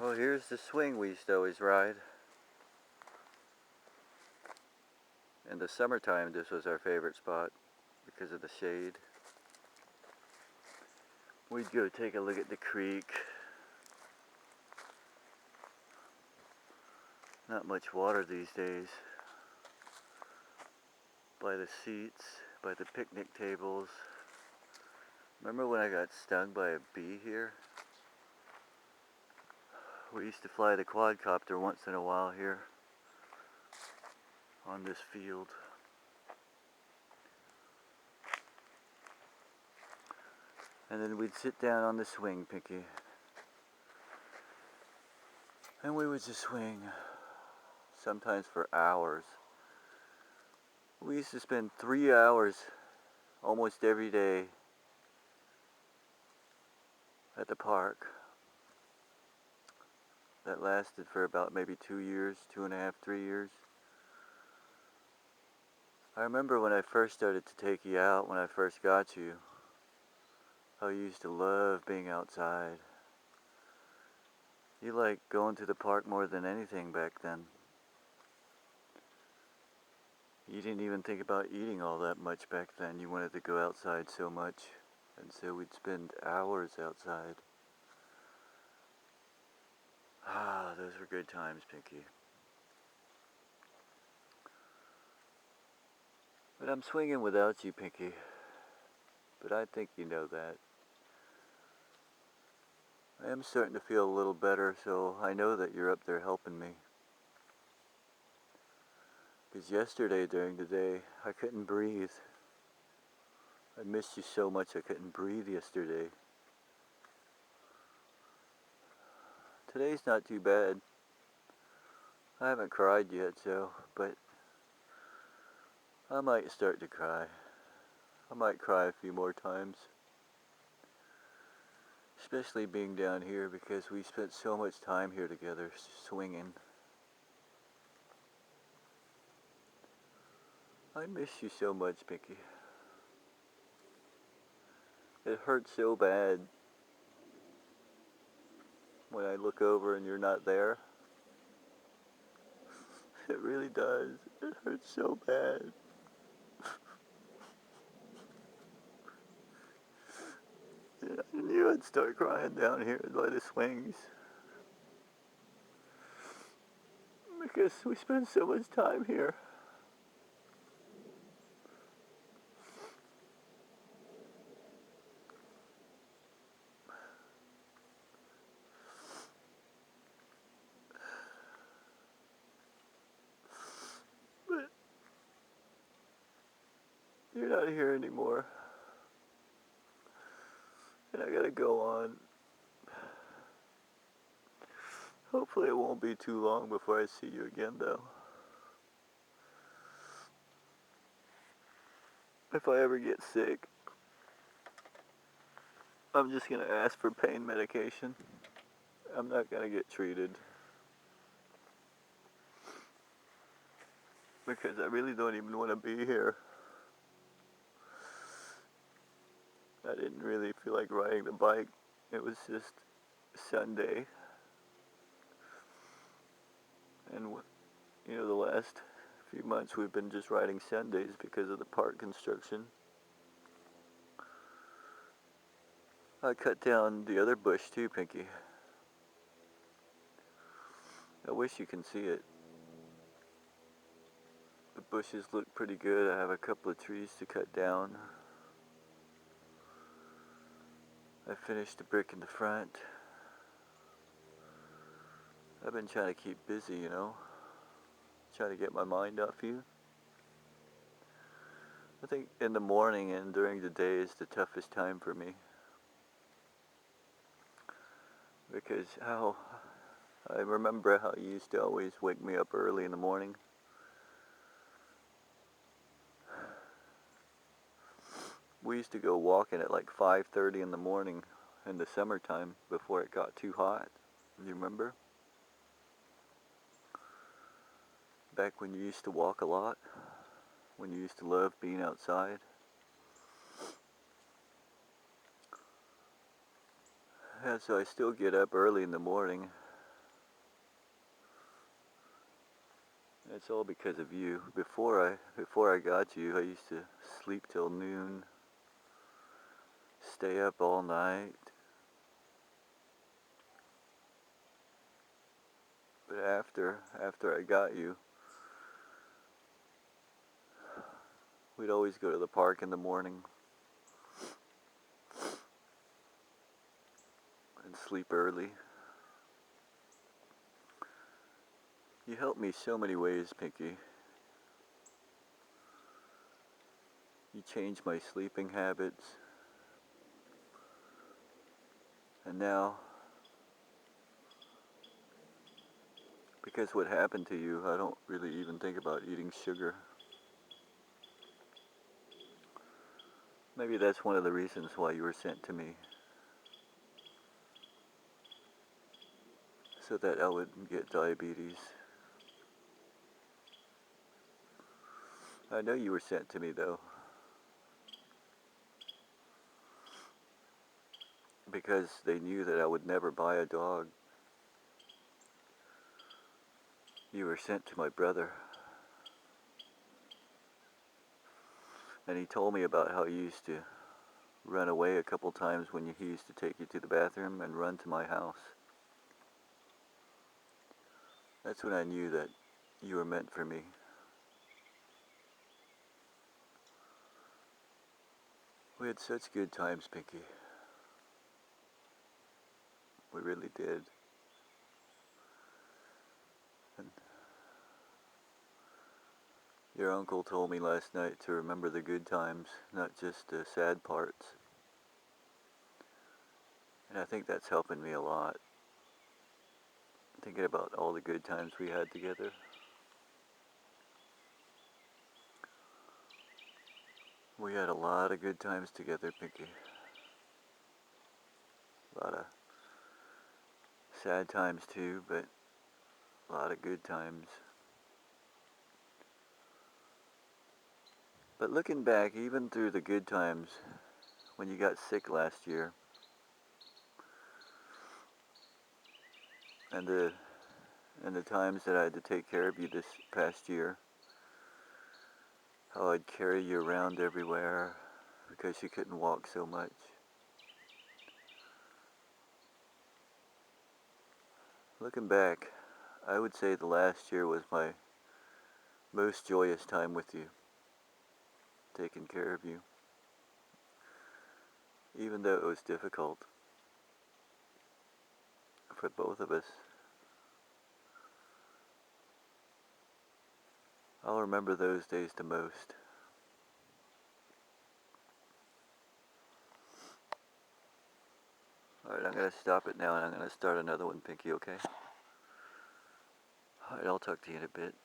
Well, here's the swing we used to always ride. In the summertime, this was our favorite spot because of the shade. We'd go take a look at the creek. Not much water these days. By the seats, by the picnic tables. Remember when I got stung by a bee here? We used to fly the quadcopter once in a while here on this field. And then we'd sit down on the swing, Pinky. And we would just swing, sometimes for hours. We used to spend 3 hours almost every day at the park. That lasted for about maybe 2 years, 2.5, 3 years. I remember when I first started to take you out, when I first got you, how you used to love being outside. You liked going to the park more than anything back then. You didn't even think about eating all that much back then. You wanted to go outside so much. And so we'd spend hours outside. Ah, those were good times, Pinky. But I'm swinging without you, Pinky. But I think you know that. I am starting to feel a little better, so I know that you're up there helping me. Because yesterday during the day, I couldn't breathe. I missed you so much I couldn't breathe yesterday. Today's not too bad. I haven't cried yet, but I might start to cry. I might cry a few more times. Especially being down here because we spent so much time here together swinging. I miss you so much, Pinky. It hurts so bad when I look over and you're not there. It really does. It hurts so bad. I knew I'd start crying down here by the swings. Because we spend so much time here. But you're not here anymore. And I gotta go on. Hopefully it won't be too long before I see you again, though. If I ever get sick, I'm just gonna ask for pain medication. I'm not gonna get treated. Because I really don't even want to be here. I didn't really feel like riding the bike. It was just Sunday. And the last few months we've been just riding Sundays because of the park construction. I cut down the other bush too, Pinky. I wish you can see it. The bushes look pretty good. I have a couple of trees to cut down. I finished the brick in the front. I've been trying to keep busy, trying to get my mind off you. I think in the morning and during the day is the toughest time for me. Because I remember how you used to always wake me up early in the morning. We used to go walking at like 5:30 in the morning in the summertime before it got too hot. Do you remember? Back when you used to walk a lot? When you used to love being outside? Yeah, so I still get up early in the morning. It's all because of you. Before I got you, I used to sleep till noon, stay up all night. But after I got you, we'd always go to the park in the morning and sleep early. You helped me so many ways, Pinky. You changed my sleeping habits. And now, because what happened to you, I don't really even think about eating sugar. Maybe that's one of the reasons why you were sent to me. So that I wouldn't get diabetes. I know you were sent to me though. Because they knew that I would never buy a dog. You were sent to my brother. And he told me about how you used to run away a couple times when he used to take you to the bathroom and run to my house. That's when I knew that you were meant for me. We had such good times, Pinky. We really did. And your uncle told me last night to remember the good times, not just the sad parts. And I think that's helping me a lot. Thinking about all the good times we had together. We had a lot of good times together, Pinky. A lot of sad times too, but a lot of good times. But looking back, even through the good times, when you got sick last year, and the times that I had to take care of you this past year, how I'd carry you around everywhere because you couldn't walk so much. Looking back, I would say the last year was my most joyous time with you, taking care of you, even though it was difficult for both of us. I'll remember those days the most. Alright, I'm going to stop it now and I'm going to start another one, Pinky, okay? Alright, I'll talk to you in a bit.